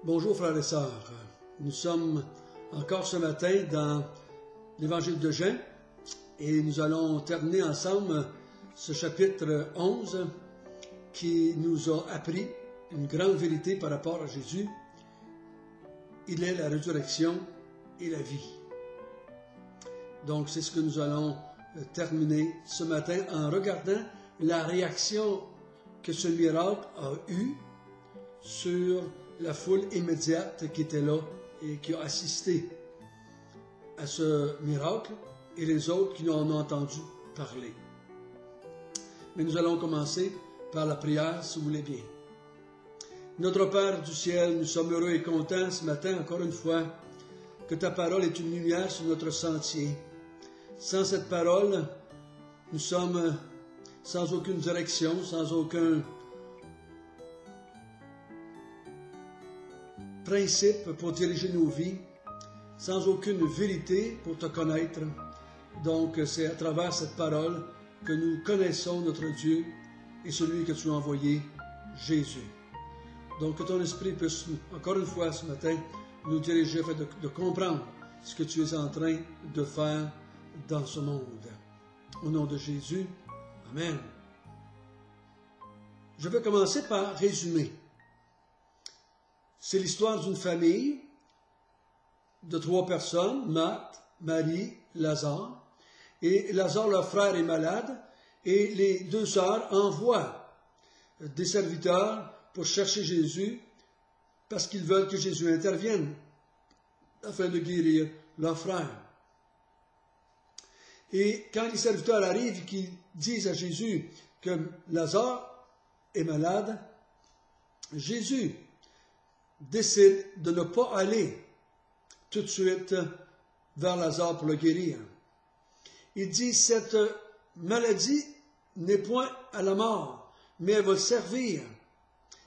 Bonjour frères et sœurs, nous sommes encore ce matin dans l'évangile de Jean et nous allons terminer ensemble ce chapitre 11 qui nous a appris une grande vérité par rapport à Jésus. Il est la résurrection et la vie. Donc c'est ce que nous allons terminer ce matin en regardant la réaction que ce miracle a eue sur la foule immédiate qui était là et qui a assisté à ce miracle et les autres qui en ont entendu parler. Mais nous allons commencer par la prière, si vous voulez bien. Notre Père du ciel, nous sommes heureux et contents ce matin, encore une fois, que ta parole est une lumière sur notre sentier. Sans cette parole, nous sommes sans aucune direction, sans aucun principe pour diriger nos vies, sans aucune vérité pour te connaître. Donc c'est à travers cette parole que nous connaissons notre Dieu et celui que tu as envoyé, Jésus. Donc que ton esprit puisse, encore une fois ce matin, nous diriger afin de comprendre ce que tu es en train de faire dans ce monde. Au nom de Jésus, Amen. Je vais commencer par résumer. C'est l'histoire d'une famille de 3 personnes, Marthe, Marie, Lazare. Et Lazare, leur frère, est malade et les 2 sœurs envoient des serviteurs pour chercher Jésus parce qu'ils veulent que Jésus intervienne afin de guérir leur frère. Et quand les serviteurs arrivent et qu'ils disent à Jésus que Lazare est malade, Jésus décide de ne pas aller tout de suite vers Lazare pour le guérir. Il dit, cette maladie n'est point à la mort, mais elle va servir.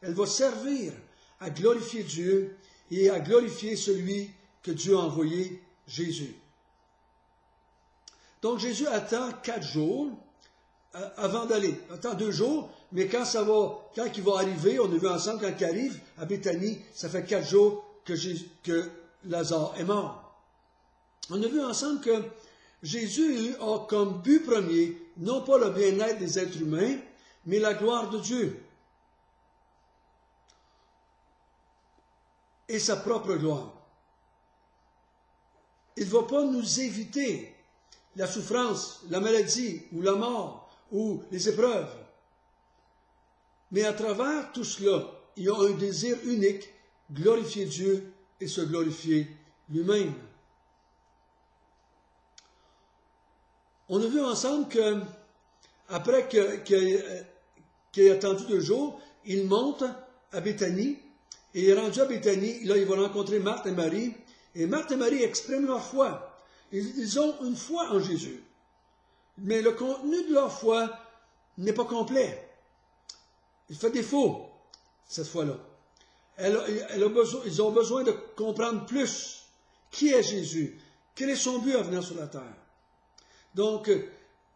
Elle va servir à glorifier Dieu et à glorifier celui que Dieu a envoyé, Jésus. Donc Jésus attend 4 jours avant d'aller. Attends 2 jours, mais quand il va arriver, on a vu ensemble quand il arrive à Béthanie, ça fait 4 jours que Lazare est mort. On a vu ensemble que Jésus a comme but premier, non pas le bien-être des êtres humains, mais la gloire de Dieu. Et sa propre gloire. Il ne va pas nous éviter la souffrance, la maladie ou la mort ou les épreuves. Mais à travers tout cela, il y a un désir unique, glorifier Dieu et se glorifier lui-même. On a vu ensemble que, après qu'il ait attendu 2 jours, il monte à Béthanie, et il est rendu à Béthanie, là il va rencontrer Marthe et Marie, et Marthe et Marie expriment leur foi. Ils ont une foi en Jésus, mais le contenu de leur foi n'est pas complet. Il fait défaut, cette foi-là. Ils ont besoin de comprendre plus qui est Jésus, quel est son but à venir sur la terre. Donc,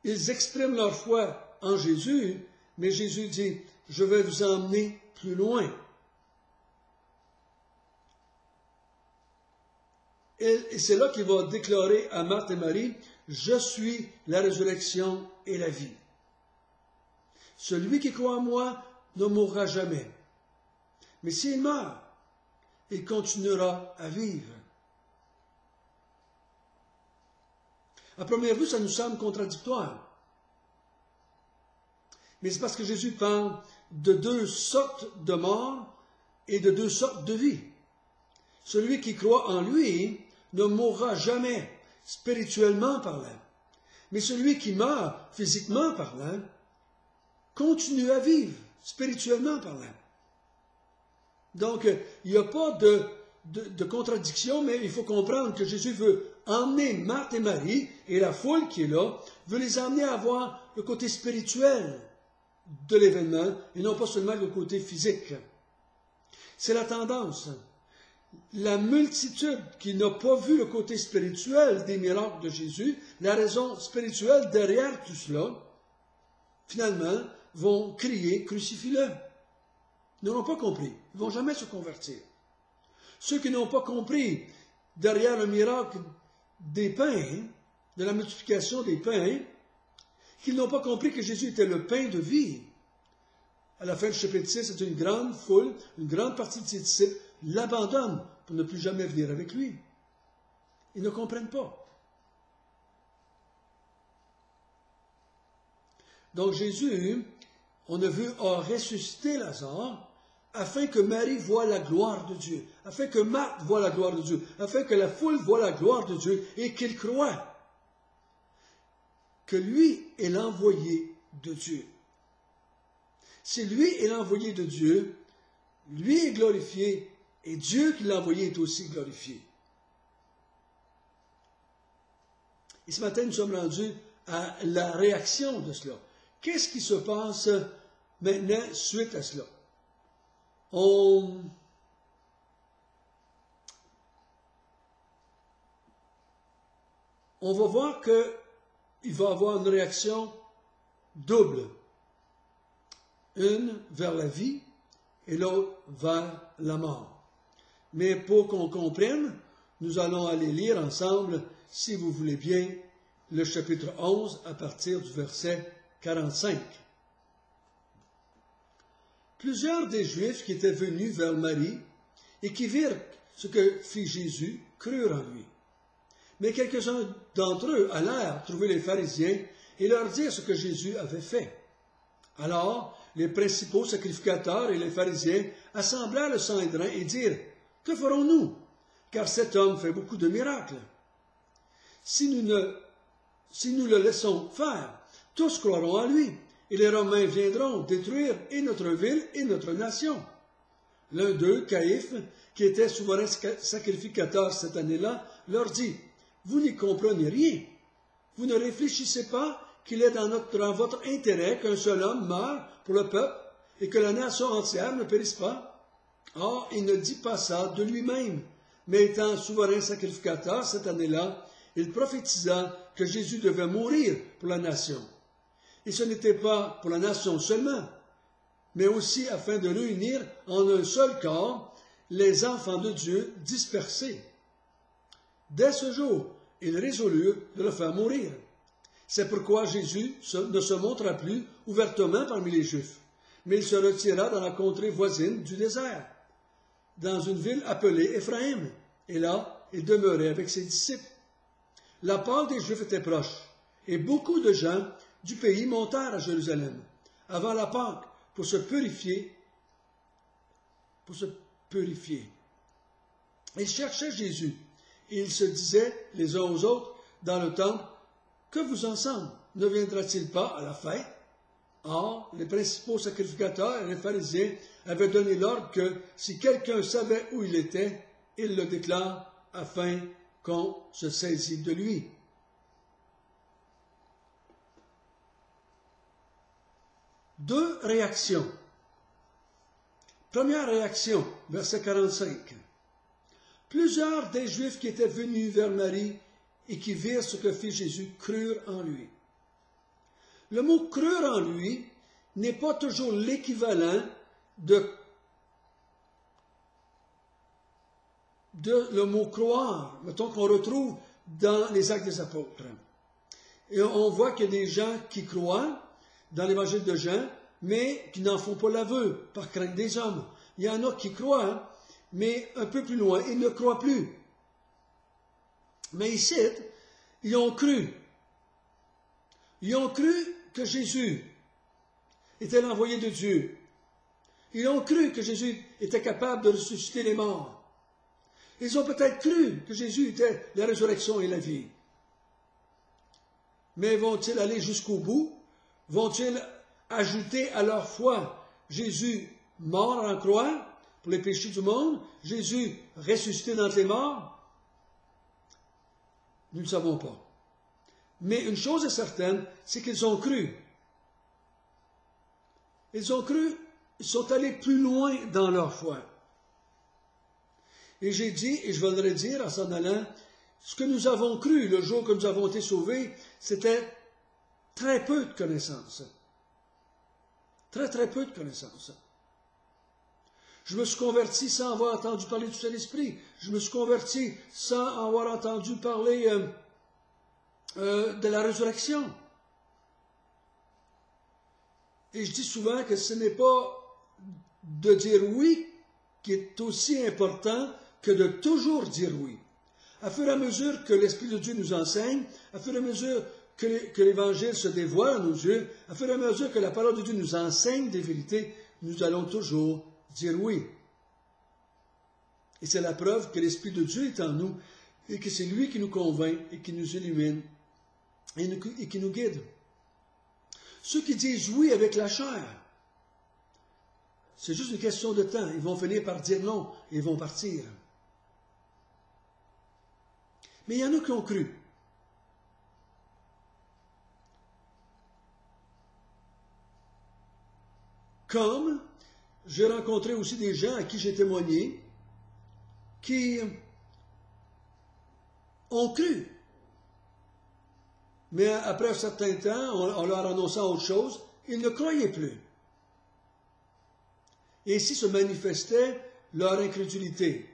ils expriment leur foi en Jésus, mais Jésus dit, je vais vous emmener plus loin. Et c'est là qu'il va déclarer à Marthe et Marie, je suis la résurrection et la vie. Celui qui croit en moi ne mourra jamais. Mais s'il meurt, il continuera à vivre. À première vue, ça nous semble contradictoire. Mais c'est parce que Jésus parle de 2 sortes de mort et de 2 sortes de vie. Celui qui croit en lui ne mourra jamais, spirituellement parlant. Mais celui qui meurt, physiquement parlant, continue à vivre, spirituellement parlant. Donc, il n'y a pas de contradiction, mais il faut comprendre que Jésus veut emmener Marthe et Marie, et la foule qui est là, veut les emmener à voir le côté spirituel de l'événement, et non pas seulement le côté physique. C'est la tendance. La multitude qui n'a pas vu le côté spirituel des miracles de Jésus, la raison spirituelle derrière tout cela, finalement, vont crier « Crucifie-le ». Ils n'auront pas compris. Ils ne vont jamais se convertir. Ceux qui n'ont pas compris, derrière le miracle des pains, de la multiplication des pains, qu'ils n'ont pas compris que Jésus était le pain de vie. À la fin du chapitre 6, c'est une grande foule, une grande partie de ses disciples l'abandonnent pour ne plus jamais venir avec lui. Ils ne comprennent pas. Donc Jésus, on a vu, a ressuscité Lazare afin que Marie voie la gloire de Dieu, afin que Marthe voie la gloire de Dieu, afin que la foule voie la gloire de Dieu et qu'il croie que lui est l'envoyé de Dieu. Si lui est l'envoyé de Dieu, lui est glorifié et Dieu qui l'a envoyé est aussi glorifié. Et ce matin, nous sommes rendus à la réaction de cela. Qu'est-ce qui se passe maintenant suite à cela? On va voir qu'il va y avoir une réaction double. Une vers la vie et l'autre vers la mort. Mais pour qu'on comprenne, nous allons aller lire ensemble, si vous voulez bien, le chapitre 11 à partir du verset 45. Plusieurs des Juifs qui étaient venus vers Marie et qui virent ce que fit Jésus crurent en lui. Mais quelques-uns d'entre eux allèrent trouver les pharisiens et leur dire ce que Jésus avait fait. Alors, les principaux sacrificateurs et les pharisiens assemblèrent le Sanhédrin et dirent « Que ferons-nous? Car cet homme fait beaucoup de miracles. Si nous le laissons faire, tous croiront à lui, et les Romains viendront détruire et notre ville et notre nation. » L'un d'eux, Caïphe, qui était souverain sacrificateur cette année-là, leur dit « Vous n'y comprenez rien. Vous ne réfléchissez pas qu'il est dans votre intérêt qu'un seul homme meure pour le peuple et que la nation entière ne périsse pas. Or, il ne dit pas ça de lui-même, mais étant souverain sacrificateur cette année-là, il prophétisa que Jésus devait mourir pour la nation. Et ce n'était pas pour la nation seulement, mais aussi afin de réunir en un seul corps les enfants de Dieu dispersés. Dès ce jour, ils résolurent de le faire mourir. C'est pourquoi Jésus ne se montra plus ouvertement parmi les Juifs, mais il se retira dans la contrée voisine du désert, dans une ville appelée Éphraïm, et là, il demeurait avec ses disciples. La Pâque des Juifs était proche, et beaucoup de gens du pays montèrent à Jérusalem, avant la Pâque, pour se purifier. Ils cherchaient Jésus, et ils se disaient les uns aux autres dans le temple, que vous ensemble, ne viendra-t-il pas à la fête? Or, les principaux sacrificateurs et les pharisiens avaient donné l'ordre que si quelqu'un savait où il était, il le déclare afin qu'on se saisisse de lui. Deux réactions. Première réaction, verset 45. Plusieurs des Juifs qui étaient venus vers Marie et qui virent ce que fit Jésus crurent en lui. Le mot « crurent en lui » n'est pas toujours l'équivalent de le mot « croire », mettons qu'on retrouve dans les Actes des Apôtres. Et on voit qu'il y a des gens qui croient dans l'évangile de Jean, mais qui n'en font pas l'aveu par crainte des hommes. Il y en a qui croient, mais un peu plus loin, ils ne croient plus. Mais ici, ils ont cru. Ils ont cru que Jésus était l'envoyé de Dieu. Ils ont cru que Jésus était capable de ressusciter les morts. Ils ont peut-être cru que Jésus était la résurrection et la vie. Mais vont-ils aller jusqu'au bout? Vont-ils ajouter à leur foi Jésus mort en croix pour les péchés du monde? Jésus ressuscité d'entre les morts? Nous ne savons pas. Mais une chose est certaine, c'est qu'ils ont cru. Ils ont cru, ils sont allés plus loin dans leur foi. Et j'ai dit, et je vais le redire en s'en allant, ce que nous avons cru le jour que nous avons été sauvés, c'était très peu de connaissances. Très, très peu de connaissances. Je me suis converti sans avoir entendu parler du Saint-Esprit. Je me suis converti sans avoir entendu parler de la résurrection. Et je dis souvent que ce n'est pas de dire oui qui est aussi important que de toujours dire oui. À fur et à mesure que l'Esprit de Dieu nous enseigne, à fur et à mesure que l'Évangile se dévoile à nos yeux, à fur et à mesure que la parole de Dieu nous enseigne des vérités, nous allons toujours dire oui. Et c'est la preuve que l'Esprit de Dieu est en nous et que c'est lui qui nous convainc et qui nous illumine et qui nous guide. Ceux qui disent oui avec la chair, c'est juste une question de temps. Ils vont finir par dire non et ils vont partir. Mais il y en a qui ont cru. Comme j'ai rencontré aussi des gens à qui j'ai témoigné qui ont cru. Mais après un certain temps, on leur annonçant autre chose, ils ne croyaient plus. Et ainsi se manifestait leur incrédulité.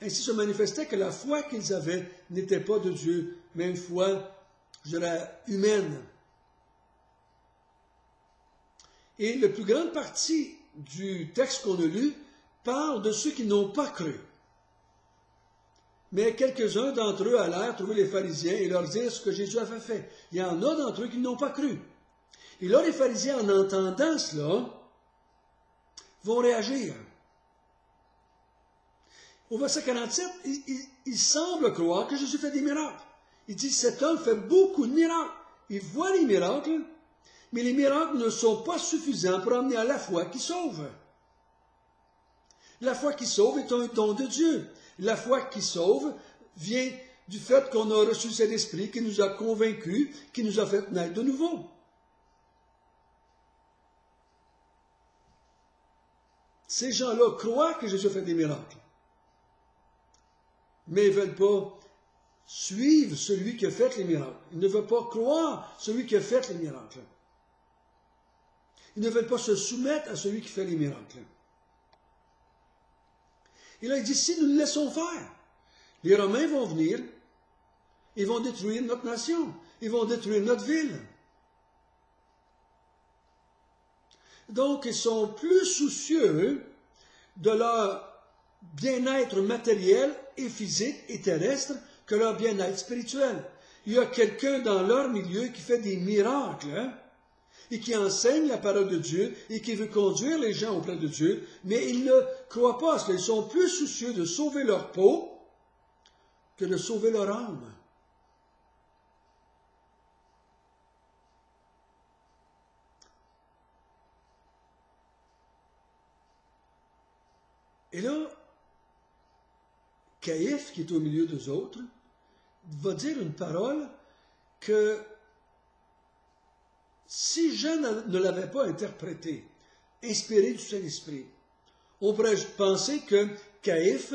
Ainsi se manifestait que la foi qu'ils avaient n'était pas de Dieu, mais une foi, je dirais, humaine. Et la plus grande partie du texte qu'on a lu parle de ceux qui n'ont pas cru. Mais quelques-uns d'entre eux allèrent trouver les pharisiens et leur dire ce que Jésus avait fait. Il y en a d'entre eux qui n'ont pas cru. Et là, les pharisiens, en entendant cela, vont réagir. Au verset 47, il semble croire que Jésus fait des miracles. Il dit, cet homme fait beaucoup de miracles. Il voit les miracles, mais les miracles ne sont pas suffisants pour amener à la foi qui sauve. La foi qui sauve est un don de Dieu. La foi qui sauve vient du fait qu'on a reçu cet esprit qui nous a convaincus, qui nous a fait naître de nouveau. Ces gens-là croient que Jésus fait des miracles, mais ils ne veulent pas suivre celui qui a fait les miracles. Ils ne veulent pas croire celui qui a fait les miracles. Ils ne veulent pas se soumettre à celui qui fait les miracles. Et là, il dit, si nous le laissons faire, les Romains vont venir, ils vont détruire notre nation, ils vont détruire notre ville. Donc, ils sont plus soucieux de leur bien-être matériel et physique et terrestre que leur bien-être spirituel. Il y a quelqu'un dans leur milieu qui fait des miracles, et qui enseigne la parole de Dieu et qui veut conduire les gens auprès de Dieu, mais ils ne croient pas à cela. Ils sont plus soucieux de sauver leur peau que de sauver leur âme. Et là, Caïphe, qui est au milieu d'eux autres, va dire une parole que si Jean ne l'avait pas interprétée, inspirée du Saint-Esprit, on pourrait penser que Caïphe,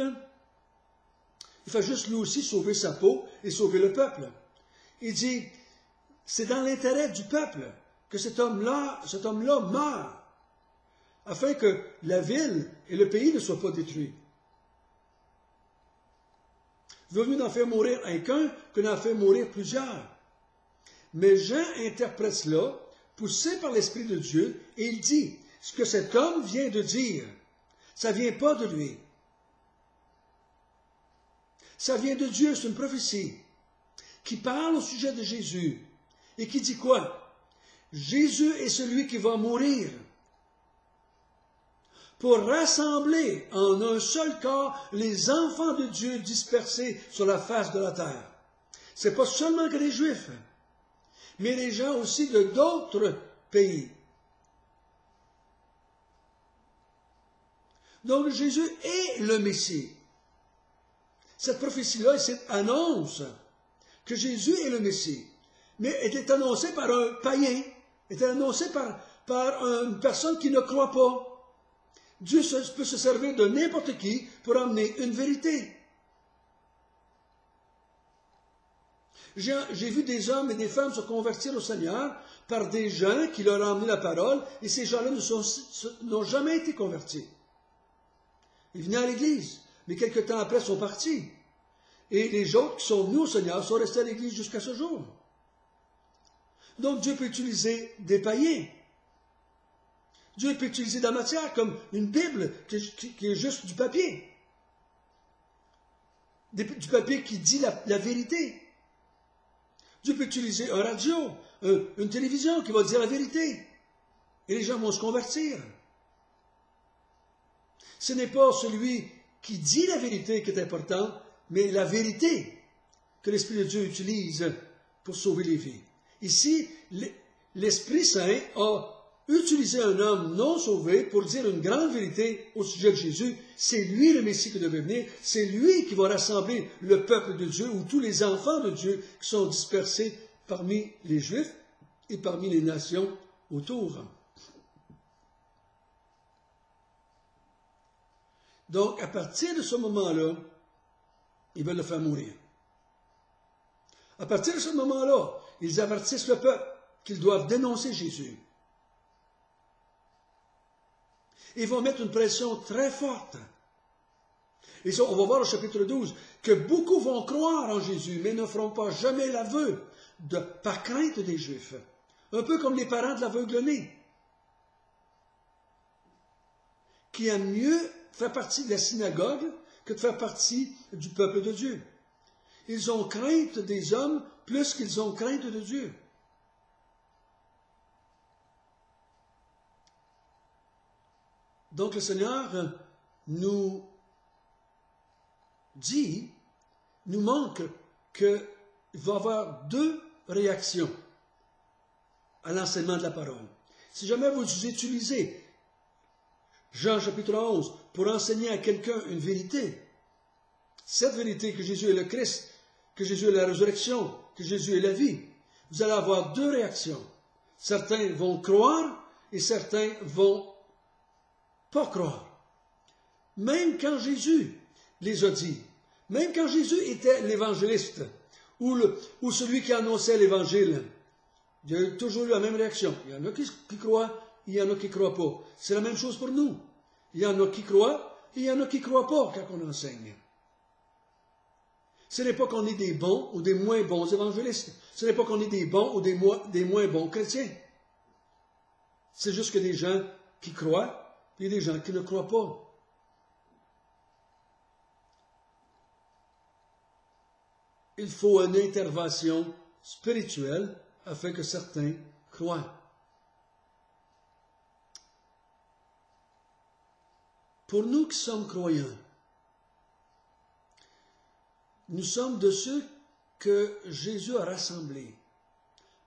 il fait juste lui aussi sauver sa peau et sauver le peuple. Il dit, c'est dans l'intérêt du peuple que cet homme-là meurt, afin que la ville et le pays ne soient pas détruits. Vaut mieux d'en faire mourir un qu'un que d'en faire mourir plusieurs. Mais Jean interprète cela, poussé par l'Esprit de Dieu, et il dit, ce que cet homme vient de dire, ça ne vient pas de lui. Ça vient de Dieu, c'est une prophétie qui parle au sujet de Jésus et qui dit quoi? Jésus est celui qui va mourir pour rassembler en un seul corps les enfants de Dieu dispersés sur la face de la terre. Ce n'est pas seulement que les Juifs, mais les gens aussi de d'autres pays. Donc Jésus est le Messie. Cette prophétie-là, cette annonce que Jésus est le Messie, mais elle est annoncée par un païen, elle est annoncée par une personne qui ne croit pas. Dieu peut se servir de n'importe qui pour amener une vérité. J'ai vu des hommes et des femmes se convertir au Seigneur par des gens qui leur ont amené la parole, et ces gens-là n'ont jamais été convertis. Ils venaient à l'église, mais quelques temps après sont partis. Et les autres qui sont venus au Seigneur sont restés à l'église jusqu'à ce jour. Donc Dieu peut utiliser des païens. Dieu peut utiliser de la matière comme une Bible qui est juste du papier. Du papier qui dit la vérité. Dieu peut utiliser un radio, une télévision qui va dire la vérité. Et les gens vont se convertir. Ce n'est pas celui qui dit la vérité qui est important, mais la vérité que l'Esprit de Dieu utilise pour sauver les vies. Ici, l'Esprit Saint a utilisé un homme non sauvé pour dire une grande vérité au sujet de Jésus. C'est lui le Messie qui devait venir. C'est lui qui va rassembler le peuple de Dieu ou tous les enfants de Dieu qui sont dispersés parmi les Juifs et parmi les nations autour. Donc, à partir de ce moment-là, ils veulent le faire mourir. À partir de ce moment-là, ils avertissent le peuple qu'ils doivent dénoncer Jésus. Ils vont mettre une pression très forte. Et ça, on va voir au chapitre 12 que beaucoup vont croire en Jésus, mais ne feront pas jamais l'aveu par crainte des Juifs. Un peu comme les parents de l'aveugle-né, qui aiment mieux faire partie de la synagogue que de faire partie du peuple de Dieu. Ils ont crainte des hommes plus qu'ils ont crainte de Dieu. Donc le Seigneur nous montre qu'il va y avoir deux réactions à l'enseignement de la parole. Si jamais vous utilisez Jean chapitre 11 pour enseigner à quelqu'un une vérité, cette vérité que Jésus est le Christ, que Jésus est la résurrection, que Jésus est la vie, vous allez avoir deux réactions. Certains vont croire et certains vont pas croire. Même quand Jésus les a dit, même quand Jésus était l'évangéliste ou celui qui annonçait l'évangile, il y a toujours eu la même réaction. Il y en a qui croient, il y en a qui ne croient pas. C'est la même chose pour nous. Il y en a qui croient et il y en a qui ne croient pas quand on enseigne. Ce n'est pas qu'on est des bons ou des moins bons évangélistes. Ce n'est pas qu'on est des bons ou des moins bons chrétiens. C'est juste que des gens qui croient et des gens qui ne croient pas. Il faut une intervention spirituelle afin que certains croient. Pour nous qui sommes croyants, nous sommes de ceux que Jésus a rassemblés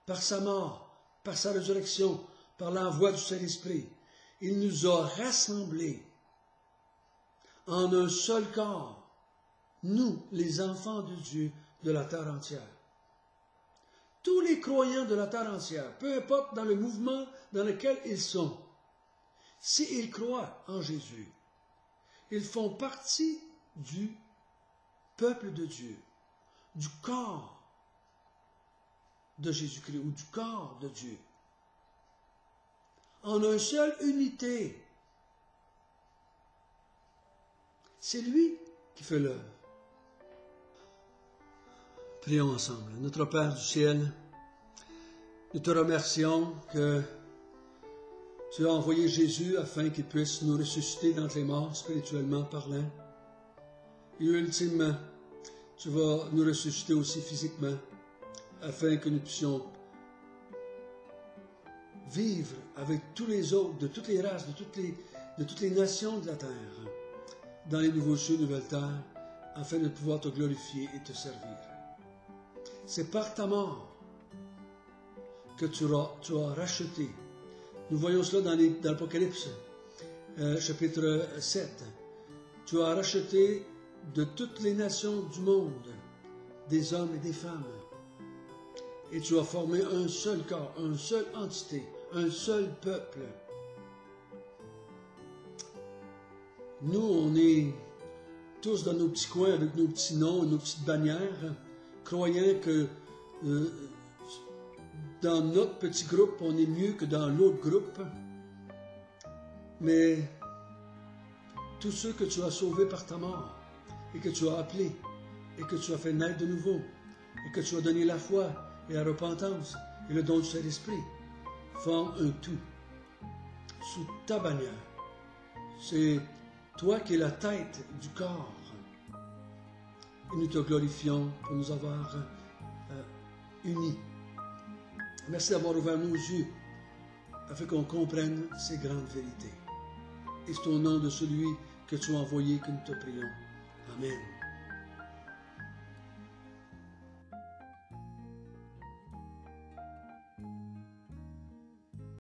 par sa mort, par sa résurrection, par l'envoi du Saint-Esprit. Il nous a rassemblés en un seul corps, nous, les enfants de Dieu de la terre entière. Tous les croyants de la terre entière, peu importe dans le mouvement dans lequel ils sont, s'ils croient en Jésus, ils font partie du peuple de Dieu, du corps de Jésus-Christ ou du corps de Dieu, en une seule unité. C'est lui qui fait l'œuvre. Prions ensemble. Notre Père du ciel, nous te remercions que tu as envoyé Jésus afin qu'il puisse nous ressusciter d'entre les morts, spirituellement parlant. Et ultimement, tu vas nous ressusciter aussi physiquement, afin que nous puissions vivre avec tous les autres, de toutes les races, de toutes les nations de la terre, dans les nouveaux cieux, nouvelles terres, afin de pouvoir te glorifier et te servir. C'est par ta mort que tu as racheté. Nous voyons cela dans l'Apocalypse, chapitre 7. Tu as racheté de toutes les nations du monde, des hommes et des femmes. Et tu as formé un seul corps, une seule entité, un seul peuple. Nous, on est tous dans nos petits coins avec nos petits noms, nos petites bannières, croyant que dans notre petit groupe, on est mieux que dans l'autre groupe. Mais tous ceux que tu as sauvés par ta mort, et que tu as appelés, et que tu as fait naître de nouveau, et que tu as donné la foi et la repentance, et le don du Saint-Esprit, forment un tout, sous ta bannière. C'est toi qui es la tête du corps. Et nous te glorifions pour nous avoir unis. Merci d'avoir ouvert nos yeux afin qu'on comprenne ces grandes vérités. Et c'est au nom de celui que tu as envoyé que nous te prions. Amen.